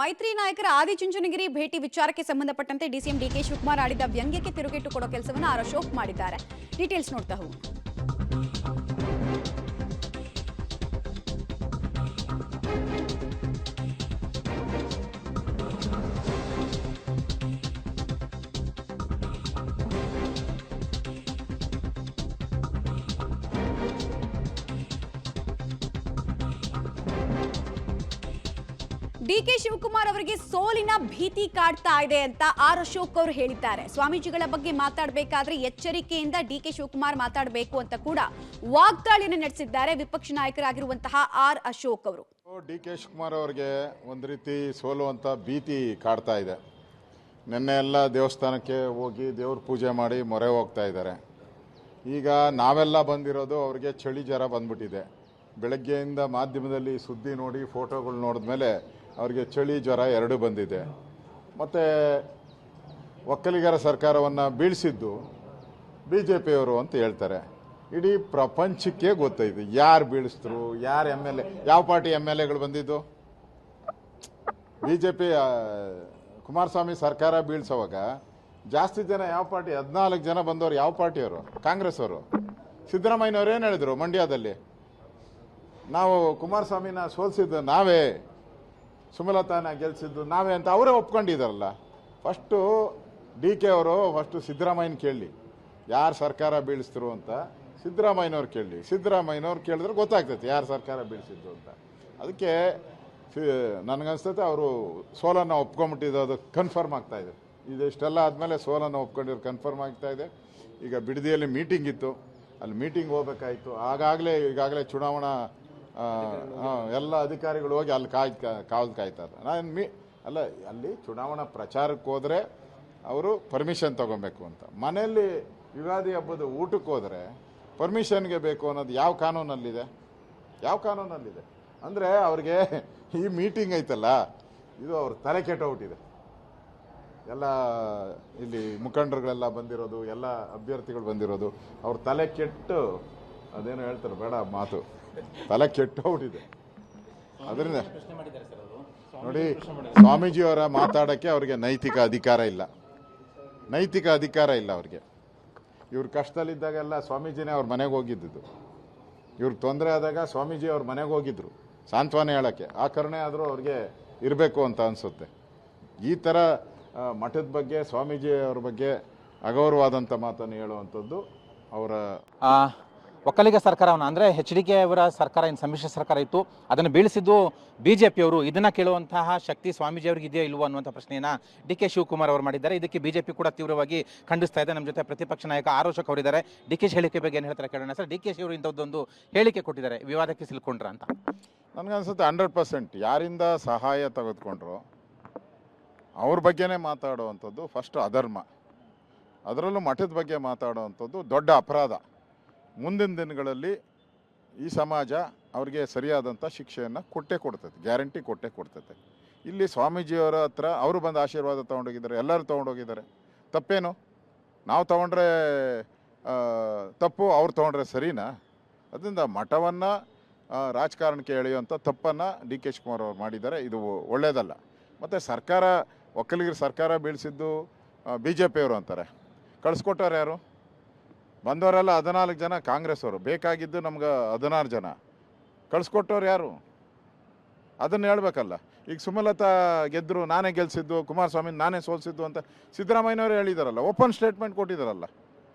ಮೈತ್ರಿ ನಾಯಕರ ಆದಿಚುಂಚನಗಿರಿ ಭೇಟಿ ವಿಚಾರಕ್ಕೆ ಸಂಬಂಧಪಟ್ಟಂತೆ ಡಿಸಿಎಂ ಡಿಕೆ ಶಿವಕುಮಾರ್ ಆಡಿದ ವ್ಯಂಗ್ಯಕ್ಕೆ ತಿರುಗೇಟು ಕೊಡೋ ಕೆಲಸವನ್ನು ಆರ್ ಅಶೋಕ್ ಮಾಡಿದ್ದಾರೆ. ಡೀಟೇಲ್ಸ್ ನೋಡ್ತಾ ಹೋಗೋಣ. ಡಿಕೆ ಶಿವಕುಮಾರ್ ಅವರಿಗೆ ಸೋಲಿನ ಭೀತಿ ಕಾಡ್ತಾ ಇದೆ ಅಂತ ಆರ್ ಅಶೋಕ್ ಅವರು ಹೇಳಿದ್ದಾರೆ. ಸ್ವಾಮೀಜಿಗಳ ಬಗ್ಗೆ ಮಾತಾಡಬೇಕಾದ್ರೆ ಎಚ್ಚರಿಕೆಯಿಂದ ಡಿಕೆ ಶಿವಕುಮಾರ್ ಮಾತಾಡಬೇಕು ಅಂತ ಕೂಡ ವಾಗ್ದಾಳಿಯನ್ನು ನಡೆಸಿದ್ದಾರೆ ವಿಪಕ್ಷ ನಾಯಕರಾಗಿರುವಂತಹ ಆರ್ ಅಶೋಕ್ ಅವರು. ಡಿಕೆ ಶಿವಕುಮಾರ್ ಅವರಿಗೆ ಒಂದು ರೀತಿ ಸೋಲುವಂತ ಭೀತಿ ಕಾಡ್ತಾ ಇದೆ. ನಿನ್ನೆ ಎಲ್ಲ ದೇವಸ್ಥಾನಕ್ಕೆ ಹೋಗಿ ದೇವ್ರ ಪೂಜೆ ಮಾಡಿ ಮೊರೆ ಹೋಗ್ತಾ ಇದ್ದಾರೆ. ಈಗ ನಾವೆಲ್ಲ ಬಂದಿರೋದು ಅವರಿಗೆ ಚಳಿ ಜ್ವರ ಬಂದ್ಬಿಟ್ಟಿದೆ. ಬೆಳಗ್ಗೆಯಿಂದ ಮಾಧ್ಯಮದಲ್ಲಿ ಸುದ್ದಿ ನೋಡಿ ಫೋಟೋಗಳು ನೋಡಿದ್ಮೇಲೆ ಅವರಿಗೆ ಚಳಿ ಜ್ವರ ಎರಡು ಬಂದಿದೆ. ಮತ್ತು ಒಕ್ಕಲಿಗರ ಸರ್ಕಾರವನ್ನು ಬೀಳಿಸಿದ್ದು BJPಯವರು ಅಂತ ಹೇಳ್ತಾರೆ. ಇಡೀ ಪ್ರಪಂಚಕ್ಕೆ ಗೊತ್ತೈತೆ ಯಾರು ಬೀಳಿಸಿದ್ರು, ಯಾರು MLA, ಯಾವ ಪಾರ್ಟಿ MLAಗಳು ಬಂದಿದ್ದು. BJP ಕುಮಾರಸ್ವಾಮಿ ಸರ್ಕಾರ ಬೀಳ್ಸೋವಾಗ ಜಾಸ್ತಿ ಜನ ಯಾವ ಪಾರ್ಟಿ, 14 ಜನ ಬಂದವರು ಯಾವ ಪಾರ್ಟಿಯವರು? ಕಾಂಗ್ರೆಸ್ ಅವರು. ಸಿದ್ದರಾಮಯ್ಯನವ್ರು ಏನು ಹೇಳಿದ್ರು ಮಂಡ್ಯದಲ್ಲಿ, ನಾವು ಕುಮಾರಸ್ವಾಮಿನ ಸೋಲಿಸಿದ್ದು ನಾವೇ, ಸುಮಲತಾನ ಗೆಲ್ಸಿದ್ದು ನಾವೇ ಅಂತ ಅವರೇ ಒಪ್ಕೊಂಡಿದ್ದಾರಲ್ಲ. ಫಸ್ಟು DK ಅವರು ಫಸ್ಟು ಸಿದ್ದರಾಮಯ್ಯನ ಕೇಳಲಿ ಯಾರು ಸರ್ಕಾರ ಬೀಳಿಸಿದ್ರು ಅಂತ. ಸಿದ್ದರಾಮಯ್ಯನವ್ರು ಕೇಳಲಿ, ಸಿದ್ದರಾಮಯ್ಯನವ್ರು ಕೇಳಿದ್ರೆ ಗೊತ್ತಾಗ್ತೈತೆ ಯಾರು ಸರ್ಕಾರ ಬೀಳಿಸಿದ್ದು ಅಂತ. ಅದಕ್ಕೆ ನನಗನ್ಸ್ತೈತೆ ಅವರು ಸೋಲನ್ನು ಒಪ್ಕೊಂಡ್ಬಿಟ್ಟಿದ್ದು ಕನ್ಫರ್ಮ್ ಆಗ್ತಾ ಇದೆ. ಇದಿಷ್ಟೆಲ್ಲ ಆದಮೇಲೆ ಸೋಲನ್ನು ಒಪ್ಕೊಂಡಿರೋ ಕನ್ಫರ್ಮ್ ಆಗ್ತಾ ಇದೆ. ಈಗ ಬಿಡದಿಯಲ್ಲಿ ಮೀಟಿಂಗ್ ಇತ್ತು, ಅಲ್ಲಿ ಮೀಟಿಂಗ್ ಹೋಗ್ಬೇಕಾಯ್ತು. ಈಗಾಗಲೇ ಚುನಾವಣಾ ಎಲ್ಲ ಅಧಿಕಾರಿಗಳು ಹೋಗಿ ಅಲ್ಲಿ ಕಾವಲು ಕಾಯ್ತಾರೆ. ಅಲ್ಲಿ ಚುನಾವಣಾ ಪ್ರಚಾರಕ್ಕೆ ಹೋದರೆ ಅವರು ಪರ್ಮಿಷನ್ ತಗೊಬೇಕು ಅಂತ. ಮನೆಯಲ್ಲಿ ಯುಗಾದಿ ಹಬ್ಬದ ಊಟಕ್ಕೆ ಹೋದರೆ ಪರ್ಮಿಷನ್ಗೆ ಬೇಕು ಅನ್ನೋದು ಯಾವ ಕಾನೂನಲ್ಲಿದೆ? ಯಾವ ಕಾನೂನಲ್ಲಿದೆ? ಅಂದರೆ ಅವ್ರಿಗೆ ಈ ಮೀಟಿಂಗ್ ಐತಲ್ಲ, ಇದು ಅವ್ರ ತಲೆ ಕೆಟ್ಟೋಗ್ಬಿಟ್ಟಿದೆ. ಎಲ್ಲ ಇಲ್ಲಿ ಮುಖಂಡರುಗಳೆಲ್ಲ ಬಂದಿರೋದು, ಎಲ್ಲ ಅಭ್ಯರ್ಥಿಗಳು ಬಂದಿರೋದು, ಅವ್ರ ತಲೆ ಕೆಟ್ಟು ಅದೇನೋ ಹೇಳ್ತಾರೆ, ಬೇಡ ಮಾತು, ತಲೆ ಕೆಟ್ಟೋಗ್ಬಿಟ್ಟಿದೆ. ಅದರಿಂದ ನೋಡಿ, ಸ್ವಾಮೀಜಿಯವರ ಮಾತಾಡೋಕ್ಕೆ ಅವ್ರಿಗೆ ನೈತಿಕ ಅಧಿಕಾರ ಇಲ್ಲ. ನೈತಿಕ ಅಧಿಕಾರ ಇಲ್ಲ ಅವ್ರಿಗೆ. ಇವ್ರ ಕಷ್ಟದಲ್ಲಿದ್ದಾಗೆಲ್ಲ ಸ್ವಾಮೀಜಿನೇ ಅವ್ರ ಮನೆಗೆ ಹೋಗಿದ್ದು. ಇವ್ರಿಗೆ ತೊಂದರೆ ಆದಾಗ ಸ್ವಾಮೀಜಿ ಅವ್ರ ಮನೆಗೆ ಹೋಗಿದ್ರು ಸಾಂತ್ವನ ಹೇಳೋಕ್ಕೆ. ಆ ಕರುಣೆ ಆದರೂ ಅವ್ರಿಗೆ ಇರಬೇಕು ಅಂತ ಅನಿಸುತ್ತೆ. ಈ ಥರ ಮಠದ ಬಗ್ಗೆ, ಸ್ವಾಮೀಜಿ ಅವ್ರ ಬಗ್ಗೆ ಅಗೌರವಾದಂಥ ಮಾತನ್ನು ಹೇಳುವಂಥದ್ದು ಅವರ ಒಕ್ಕಲಿಗ ಸರ್ಕಾರವನ್ನು, ಅಂದರೆ HDK ಅವರ ಸರ್ಕಾರ ಏನು ಸಮ್ಮಿಶ್ರ ಸರ್ಕಾರ ಇತ್ತು, ಅದನ್ನು ಬೀಳಿಸಿದ್ದು BJPಯವರು. ಇದನ್ನು ಕೇಳುವಂತಹ ಶಕ್ತಿ ಸ್ವಾಮೀಜಿಯವ್ರಿಗೆ ಇದೆಯೋ ಇಲ್ವೋ ಅನ್ನುವಂಥ ಪ್ರಶ್ನೆಯನ್ನು DK ಶಿವಕುಮಾರ್ ಅವರು ಮಾಡಿದ್ದಾರೆ. ಇದಕ್ಕೆ BJP ಕೂಡ ತೀವ್ರವಾಗಿ ಖಂಡಿಸ್ತಾ ಇದೆ. ನಮ್ಮ ಜೊತೆ ಪ್ರತಿಪಕ್ಷ ನಾಯಕ ಆರ್ ಅಶೋಕ್ ಅವರಿದ್ದಾರೆ. DK ಹೇಳಿಕೆ ಬಗ್ಗೆ ಏನು ಹೇಳ್ತಾರೆ ಕೇಳೋಣ. ಸರ್, DK ಅವರು ಇಂಥದ್ದೊಂದು ಹೇಳಿಕೆ ಕೊಟ್ಟಿದ್ದಾರೆ, ವಿವಾದಕ್ಕೆ ಸಿಲ್ಕೊಂಡ್ರ ಅಂತ. ನನಗನ್ಸುತ್ತೆ 100% ಯಾರಿಂದ ಸಹಾಯ ತೆಗೆದುಕೊಂಡ್ರು ಅವ್ರ ಬಗ್ಗೆನೇ ಮಾತಾಡುವಂಥದ್ದು ಫಸ್ಟ್ ಅಧರ್ಮ. ಅದರಲ್ಲೂ ಮಠದ ಬಗ್ಗೆ ಮಾತಾಡುವಂಥದ್ದು ದೊಡ್ಡ ಅಪರಾಧ. ಮುಂದಿನ ದಿನಗಳಲ್ಲಿ ಈ ಸಮಾಜ ಅವ್ರಿಗೆ ಸರಿಯಾದಂಥ ಶಿಕ್ಷೆಯನ್ನು ಕೊಟ್ಟೇ ಕೊಡ್ತೈತೆ, ಗ್ಯಾರಂಟಿ ಕೊಟ್ಟೇ ಕೊಡ್ತೈತೆ. ಇಲ್ಲಿ ಸ್ವಾಮೀಜಿಯವರ ಹತ್ರ ಅವರು ಬಂದು ಆಶೀರ್ವಾದ ತೊಗೊಂಡೋಗಿದ್ದಾರೆ, ಎಲ್ಲರೂ ತೊಗೊಂಡೋಗಿದ್ದಾರೆ. ತಪ್ಪೇನು? ನಾವು ತೊಗೊಂಡ್ರೆ ತಪ್ಪು, ಅವ್ರು ತೊಗೊಂಡ್ರೆ ಸರಿನಾ? ಅದರಿಂದ ಮಠವನ್ನು ರಾಜಕಾರಣಕ್ಕೆ ಎಳೆಯುವಂಥ ತಪ್ಪನ್ನು DK ಶಿವಕುಮಾರ್ ಅವರು ಮಾಡಿದ್ದಾರೆ. ಇದು ಒಳ್ಳೆಯದಲ್ಲ. ಮತ್ತು ಸರ್ಕಾರ, ಒಕ್ಕಲಿಗರ ಸರ್ಕಾರ ಬೀಳಿಸಿದ್ದು BJPಯವರು ಅಂತಾರೆ. ಕಳಿಸ್ಕೊಟ್ಟವ್ರು ಯಾರು? ಬಂದವರೆಲ್ಲ 14 ಜನ ಕಾಂಗ್ರೆಸ್ ಅವರು. ಬೇಕಾಗಿದ್ದು ನಮ್ಗೆ 16 ಜನ. ಕಳಿಸ್ಕೊಟ್ಟವ್ರು ಯಾರು? ಅದನ್ನು ಹೇಳ್ಬೇಕಲ್ಲ. ಈಗ ಸುಮಲತಾ ಗೆದ್ದರು, ನಾನೇ ಗೆಲ್ಸಿದ್ದು, ಕುಮಾರಸ್ವಾಮಿ ನಾನೇ ಸೋಲಿಸಿದ್ದು ಅಂತ ಸಿದ್ದರಾಮಯ್ಯನವರೇ ಹೇಳಿದಾರಲ್ಲ, ಓಪನ್ ಸ್ಟೇಟ್ಮೆಂಟ್ ಕೊಟ್ಟಿದ್ದಾರಲ್ಲ.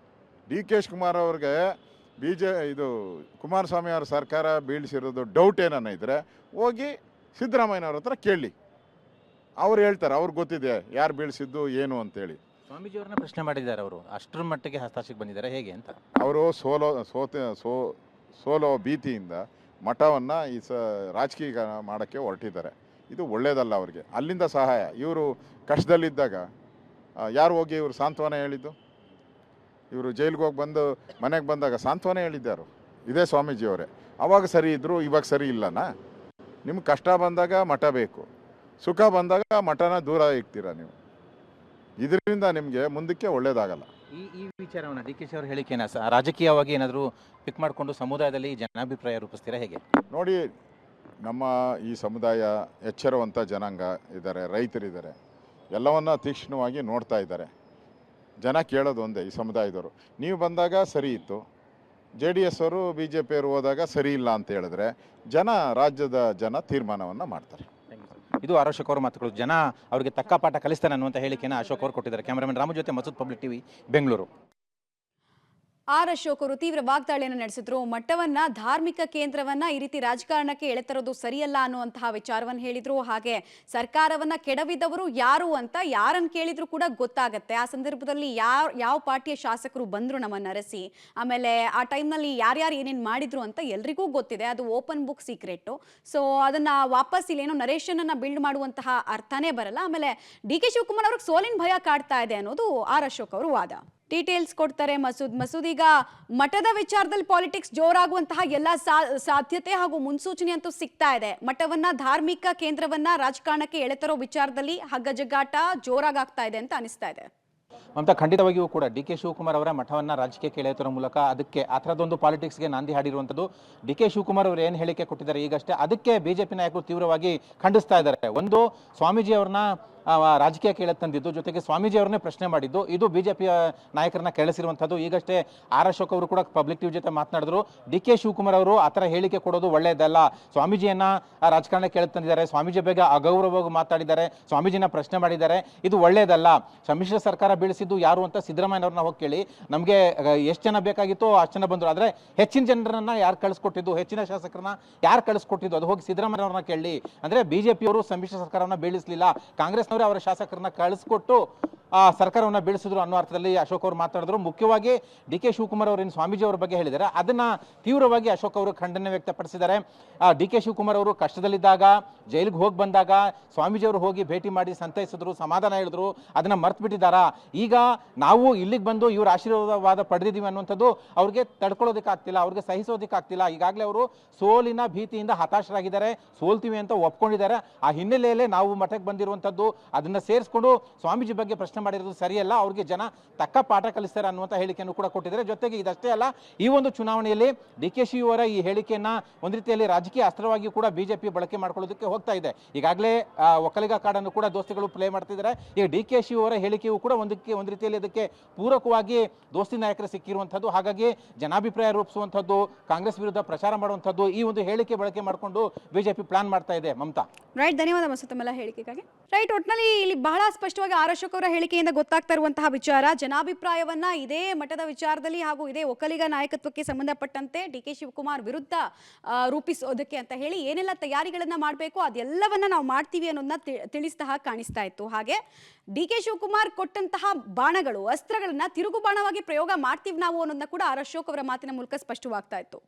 DK ಶಿವಕುಮಾರ್ ಅವ್ರಿಗೆ ಇದು ಕುಮಾರಸ್ವಾಮಿ ಅವ್ರ ಸರ್ಕಾರ ಬೀಳಿಸಿರೋದು ಡೌಟ್ ಏನನ್ನ ಇದ್ದರೆ ಹೋಗಿ ಸಿದ್ದರಾಮಯ್ಯನವ್ರ ಹತ್ರ ಕೇಳಿ, ಅವ್ರು ಹೇಳ್ತಾರೆ, ಅವ್ರಿಗೆ ಗೊತ್ತಿದೆ ಯಾರು ಬೀಳಿಸಿದ್ದು ಏನು ಅಂತೇಳಿ. ಸ್ವಾಮೀಜಿಯವ್ರನ್ನ ಪ್ರಶ್ನೆ ಮಾಡಿದ್ದಾರೆ ಅವರು, ಅಷ್ಟರ ಮಟ್ಟಿಗೆ ಹಸ್ತಾಕ್ಷಿಗೆ ಬಂದಿದ್ದಾರೆ ಹೇಗೆ ಅಂತ. ಅವರು ಸೋಲೋ ಭೀತಿಯಿಂದ ಮಠವನ್ನು ರಾಜಕೀಯ ಮಾಡೋಕ್ಕೆ ಹೊರಟಿದ್ದಾರೆ. ಇದು ಒಳ್ಳೆಯದಲ್ಲ ಅವ್ರಿಗೆ. ಅಲ್ಲಿಂದ ಸಹಾಯ, ಇವರು ಕಷ್ಟದಲ್ಲಿದ್ದಾಗ ಯಾರು ಹೋಗಿ ಇವರು ಸಾಂತ್ವನ ಹೇಳಿದ್ದು? ಇವರು ಜೈಲಿಗೆ ಹೋಗಿ ಬಂದು ಮನೆಗೆ ಬಂದಾಗ ಸಾಂತ್ವನ ಹೇಳಿದ್ದಾರು ಇದೇ ಸ್ವಾಮೀಜಿಯವರೇ. ಅವಾಗ ಸರಿ ಇದ್ದರು, ಇವಾಗ ಸರಿ ಇಲ್ಲನಾ? ನಿಮ್ಗೆ ಕಷ್ಟ ಬಂದಾಗ ಮಠ ಬೇಕು, ಸುಖ ಬಂದಾಗ ಮಠನ ದೂರ ಇಡ್ತೀರಾ ನೀವು. ಇದರಿಂದ ನಿಮಗೆ ಮುಂದಕ್ಕೆ ಒಳ್ಳೇದಾಗಲ್ಲ. ಈ ವಿಚಾರವನ್ನು DK ಅವರು ಹೇಳಿಕೆನ ರಾಜಕೀಯವಾಗಿ ಏನಾದರೂ ಪಿಕ್ ಮಾಡಿಕೊಂಡು ಸಮುದಾಯದಲ್ಲಿ ಜನಾಭಿಪ್ರಾಯ ರೂಪಿಸ್ತೀರಾ ಹೇಗೆ? ನೋಡಿ, ನಮ್ಮ ಈ ಸಮುದಾಯ ಎಚ್ಚರವಂತ ಜನಾಂಗ ಇದ್ದಾರೆ, ರೈತರಿದ್ದಾರೆ, ಎಲ್ಲವನ್ನ ತೀಕ್ಷ್ಣವಾಗಿ ನೋಡ್ತಾ ಇದ್ದಾರೆ. ಜನ ಕೇಳೋದು ಒಂದೇ, ಈ ಸಮುದಾಯದವರು ನೀವು ಬಂದಾಗ ಸರಿ ಇತ್ತು, JDS ಅವರು BJP ಅವರು ಹೋದಾಗ ಸರಿ ಇಲ್ಲ ಅಂತ ಹೇಳಿದ್ರೆ ರಾಜ್ಯದ ಜನ ತೀರ್ಮಾನವನ್ನು ಮಾಡ್ತಾರೆ. ಇದು ಅಶೋಕ್ ಅವರ ಮಾತುಗಳು. ಜನ ಅವರಿಗೆ ತಕ್ಕ ಪಾಠ ಕಲಿಸ್ತಾನೆ ಅನ್ನುವಂಥ ಹೇಳಿಕೆಯನ್ನು ಅಶೋಕ್ ಅವರು ಕೊಟ್ಟಿದ್ದಾರೆ. ಕ್ಯಾಮರಾಮನ್ ರಾಮು ಜೊತೆ ಮಸೂದ್, ಪಬ್ಲಿಕ್ ಟಿವಿ, ಬೆಂಗಳೂರು. ಅಶೋಕ್ ಅವರು ತೀವ್ರ ವಾಗ್ದಾಳಿಯನ್ನು ನಡೆಸಿದ್ರು. ಮಠವನ್ನ, ಧಾರ್ಮಿಕ ಕೇಂದ್ರವನ್ನ ಈ ರೀತಿ ರಾಜಕಾರಣಕ್ಕೆ ಎಳೆತರೋದು ಸರಿಯಲ್ಲ ಅನ್ನುವಂತಹ ವಿಚಾರವನ್ನು ಹೇಳಿದ್ರು. ಹಾಗೆ ಸರ್ಕಾರವನ್ನ ಕೆಡವಿದವರು ಯಾರು ಅಂತ ಯಾರನ್ನು ಕೇಳಿದ್ರು ಕೂಡ ಗೊತ್ತಾಗತ್ತೆ. ಆ ಸಂದರ್ಭದಲ್ಲಿ ಯಾವ ಪಾರ್ಟಿಯ ಶಾಸಕರು ಬಂದ್ರು ನಮ್ಮನ್ನ ಅರಸಿ, ಆಮೇಲೆ ಆ ಟೈಮ್ನಲ್ಲಿ ಯಾರ್ಯಾರು ಏನೇನು ಮಾಡಿದ್ರು ಅಂತ ಎಲ್ರಿಗೂ ಗೊತ್ತಿದೆ. ಅದು ಓಪನ್ ಬುಕ್ ಸೀಕ್ರೆಟ್. ಸೊ ಅದನ್ನ ವಾಪಸ್ ಇಲ್ಲೇನೋ ನರೇಶನ್ ಅನ್ನ ಬಿಲ್ಡ್ ಮಾಡುವಂತಹ ಅರ್ಥನೇ ಬರಲ್ಲ. ಆಮೇಲೆ DK ಶಿವಕುಮಾರ್ ಅವ್ರಿಗೆ ಸೋಲಿನ ಭಯ ಕಾಡ್ತಾ ಇದೆ ಅನ್ನೋದು ಅಶೋಕ್ ಅವರು ವಾದ. ಡೀಟೇಲ್ಸ್ ಕೊಡ್ತಾರೆ ಮಸೂದ್. ಈಗ ಮಠದ ವಿಚಾರದಲ್ಲಿ ಪಾಲಿಟಿಕ್ಸ್ ಜೋರಾಗುವಂತಹ ಎಲ್ಲ ಸಾಧ್ಯತೆ ಹಾಗೂ ಮುನ್ಸೂಚನೆ ಅಂತೂ ಸಿಗ್ತಾ ಇದೆ. ಮಠವನ್ನ, ಧಾರ್ಮಿಕ ಕೇಂದ್ರವನ್ನ ರಾಜಕಾರಣಕ್ಕೆ ಎಳೆತರೋ ವಿಚಾರದಲ್ಲಿ ಹಗ್ಗಜಗ್ಗಾಟ ಜೋರಾಗ್ತಾ ಇದೆ ಅಂತ ಅನಿಸ್ತಾ ಇದೆ. ಮಮತಾ, ಖಂಡಿತವಾಗಿಯೂ ಕೂಡ DK ಶಿವಕುಮಾರ್ ಅವರ ಮಠವನ್ನು ರಾಜಕೀಯಕ್ಕೆ ಎಳೆಯುವುದರ ಮೂಲಕ ಅದಕ್ಕೆ ಆ ಥರದೊಂದು ಪಾಲಿಟಿಕ್ಸ್ಗೆ ನಾಂದಿ ಹಾಡಿರುವಂಥದ್ದು. DK ಶಿವಕುಮಾರ್ ಅವರು ಏನು ಹೇಳಿಕೆ ಕೊಟ್ಟಿದ್ದಾರೆ ಈಗಷ್ಟೇ, ಅದಕ್ಕೆ BJP ನಾಯಕರು ತೀವ್ರವಾಗಿ ಖಂಡಿಸ್ತಾ ಇದ್ದಾರೆ. ಒಂದು, ಸ್ವಾಮೀಜಿ ಅವ್ರನ್ನ ರಾಜಕೀಯಕ್ಕೆ ಎಳೆತಂದಿದ್ದು, ಜೊತೆಗೆ ಸ್ವಾಮೀಜಿ ಅವ್ರನ್ನೇ ಪ್ರಶ್ನೆ ಮಾಡಿದ್ದು, ಇದು BJP ನಾಯಕರನ್ನ ಕೆಳಿಸಿರುವಂಥದ್ದು. ಈಗಷ್ಟೇ ಅಶೋಕ್ ಅವರು ಕೂಡ ಪಬ್ಲಿಕ್ ಟಿವಿ ಜೊತೆ ಮಾತನಾಡಿದ್ರು. DK ಶಿವಕುಮಾರ್ ಅವರು ಆ ಥರ ಹೇಳಿಕೆ ಕೊಡೋದು ಒಳ್ಳೆಯದಲ್ಲ, ಸ್ವಾಮೀಜಿಯನ್ನ ರಾಜಕಾರಣಕ್ಕೆ ಎಳೆತಂದಿದ್ದಾರೆ, ಸ್ವಾಮೀಜಿ ಬಗ್ಗೆ ಅಗೌರವವಾಗಿ ಮಾತಾಡಿದ್ದಾರೆ, ಸ್ವಾಮೀಜಿನ ಪ್ರಶ್ನೆ ಮಾಡಿದ್ದಾರೆ, ಇದು ಒಳ್ಳೆಯದಲ್ಲ. ಸಮ್ಮಿಶ್ರ ಸರ್ಕಾರ ಬೀಳಿಸಿದ್ದು ಯಾರು ಅಂತ ಸಿದ್ದರಾಮಯ್ಯವ್ರನ್ನ ಹೋಗಿ ಕೇಳಿ. ನಮಗೆ ಎಷ್ಟು ಜನ ಬೇಕಾಗಿತ್ತು ಅಷ್ಟು ಜನ ಬಂದರು, ಆದರೆ ಹೆಚ್ಚಿನ ಜನರನ್ನ ಯಾರು ಕಳಿಸ್ಕೊಟ್ಟಿದ್ದು, ಹೆಚ್ಚಿನ ಶಾಸಕರನ್ನ ಯಾರು ಕಳಿಸ್ಕೊಟ್ಟಿದ್ದು, ಅದು ಹೋಗಿ ಸಿದ್ದರಾಮಯ್ಯವ್ರನ್ನ ಕೇಳಿ. ಅಂದರೆ BJP ಅವರು ಸಮ್ಮಿಶ್ರ ಸರ್ಕಾರವನ್ನು ಬೀಳಿಸಲಿಲ್ಲ, ಕಾಂಗ್ರೆಸ್ ಅವರ ಶಾಸಕರನ್ನ ಕಳಿಸ್ಕೊಟ್ಟು ಸರ್ಕಾರವನ್ನು ಬೀಳಿಸಿದ್ರು ಅನ್ನೋ ಅರ್ಥದಲ್ಲಿ ಅಶೋಕ್ ಅವರು ಮಾತಾಡಿದ್ರು. ಮುಖ್ಯವಾಗಿ DK ಶಿವಕುಮಾರ್ ಅವರು ಸ್ವಾಮೀಜಿ ಅವರ ಬಗ್ಗೆ ಹೇಳಿದ್ದಾರೆ, ಅದನ್ನ ತೀವ್ರವಾಗಿ ಅಶೋಕ್ ಅವರು ಖಂಡನೆ ವ್ಯಕ್ತಪಡಿಸಿದ್ದಾರೆ. DK ಶಿವಕುಮಾರ್ ಅವರು ಕಷ್ಟದಲ್ಲಿದ್ದಾಗ, ಜೈಲಿಗೆ ಹೋಗಿ ಬಂದಾಗ ಸ್ವಾಮೀಜಿ ಅವರು ಹೋಗಿ ಭೇಟಿ ಮಾಡಿ ಸಂತೈಸಿದ್ರು, ಸಮಾಧಾನ ಹೇಳಿದ್ರು, ಅದನ್ನ ಮರ್ತು ಬಿಟ್ಟಿದ್ದಾರಾ? ಈಗ ನಾವು ಇಲ್ಲಿಗೆ ಬಂದು ಇವ್ರ ಆಶೀರ್ವಾದ ಪಡೆದಿದ್ದೀವಿ ಅನ್ನುವಂಥದ್ದು ಅವ್ರಿಗೆ ತಡ್ಕೊಳ್ಳೋದಕ್ಕಾಗ್ತಿಲ್ಲ, ಅವ್ರಿಗೆ ಸಹಿಸೋದಕ್ಕಾಗ್ತಿಲ್ಲ. ಈಗಾಗಲೇ ಅವರು ಸೋಲಿನ ಭೀತಿಯಿಂದ ಹತಾಶರಾಗಿದ್ದಾರೆ, ಸೋಲ್ತೀವಿ ಅಂತ ಒಪ್ಕೊಂಡಿದ್ದಾರೆ. ಆ ಹಿನ್ನೆಲೆಯಲ್ಲೇ ನಾವು ಮಠಕ್ಕೆ ಬಂದಿರುವಂಥದ್ದು, ಅದನ್ನ ಸೇರಿಸ್ಕೊಂಡು ಸ್ವಾಮೀಜಿ ಬಗ್ಗೆ ಪ್ರಶ್ನೆ ಮಾಡಿರೋದು ಸರಿಯಲ್ಲ, ಅವ್ರಿಗೆ ಜನ ತಕ್ಕ ಪಾಠ ಕಲಿಸ್ತಾರೆ ಅನ್ನುವಂಥ ಹೇಳಿಕೆಯನ್ನು ಕೂಡ ಕೊಟ್ಟಿದ್ದಾರೆ. ಜೊತೆಗೆ ಇದಷ್ಟೇ ಅಲ್ಲ, ಈ ಒಂದು ಚುನಾವಣೆಯಲ್ಲಿ DK ಶಿವರ ಈ ಹೇಳಿಕೆಯನ್ನ ಒಂದು ರೀತಿಯಲ್ಲಿ ರಾಜಕೀಯ ಅಸ್ತ್ರವಾಗಿ ಕೂಡ BJP ಬಳಕೆ ಮಾಡ್ಕೊಳ್ಳೋದಕ್ಕೆ ಹೋಗ್ತಾ ಇದೆ. ಈಗಾಗಲೇ ಒಕ್ಕಲಿಗ ಕಾರ್ಡನ್ನು ಕೂಡ ದೋಸ್ತಿಗಳು ಪ್ಲೇ ಮಾಡ್ತಿದ್ದಾರೆ. ಈಗ DK ಶಿವರ ಹೇಳಿಕೆಯು ಕೂಡ ಒಂದು ರೀತಿಯಲ್ಲಿ ಅದಕ್ಕೆ ಪೂರಕವಾಗಿ ದೋಸ್ತಿ ನಾಯಕರು ಸಿಕ್ಕಿರುವಂಥದ್ದು. ಹಾಗಾಗಿ ಜನಾಭಿಪ್ರಾಯ ರೂಪಿಸುವಂಥದ್ದು, ಕಾಂಗ್ರೆಸ್ ವಿರುದ್ಧ ಪ್ರಚಾರ ಮಾಡುವಂಥದ್ದು, ಈ ಒಂದು ಹೇಳಿಕೆ ಬಳಕೆ ಮಾಡಿಕೊಂಡು BJP ಪ್ಲಾನ್ ಮಾಡ್ತಾ ಇದೆ. ಮಮತಾ, ರೈಟ್, ಧನ್ಯವಾದ ಮಸೂದ್ ತಮ್ಮೆಲ್ಲ ಹೇಳಿಕೆಗಾಗಿ. ರೈಟ್, ಒಟ್ಟಿನಲ್ಲಿ ಇಲ್ಲಿ ಬಹಳ ಸ್ಪಷ್ಟವಾಗಿ ಅಶೋಕ್ ಅವರ ಹೇಳಿಕೆಯಿಂದ ಗೊತ್ತಾಗ್ತಾ ಇರುವಂತಹ ವಿಚಾರ, ಜನಾಭಿಪ್ರಾಯವನ್ನ ಇದೇ ಮಠದ ವಿಚಾರದಲ್ಲಿ ಹಾಗೂ ಇದೇ ಒಕ್ಕಲಿಗ ನಾಯಕತ್ವಕ್ಕೆ ಸಂಬಂಧಪಟ್ಟಂತೆ DK ಶಿವಕುಮಾರ್ ವಿರುದ್ಧ ರೂಪಿಸೋದಕ್ಕೆ ಅಂತ ಹೇಳಿ ಏನೆಲ್ಲ ತಯಾರಿಗಳನ್ನ ಮಾಡಬೇಕು ಅದೆಲ್ಲವನ್ನ ನಾವು ಮಾಡ್ತೀವಿ ಅನ್ನೋದನ್ನ ತಿಳಿಸಿದ ಹಾಗೆ ಕಾಣಿಸ್ತಾ ಇತ್ತು. ಹಾಗೆ DK ಶಿವಕುಮಾರ್ ಕೊಟ್ಟಂತಹ ಬಾಣಗಳು, ಅಸ್ತ್ರಗಳನ್ನ ತಿರುಗು ಬಾಣವಾಗಿ ಪ್ರಯೋಗ ಮಾಡ್ತೀವಿ ನಾವು ಅನ್ನೋದನ್ನ ಕೂಡ ಅಶೋಕ್ ಅವರ ಮಾತಿನ ಮೂಲಕ ಸ್ಪಷ್ಟವಾಗ್ತಾ ಇತ್ತು.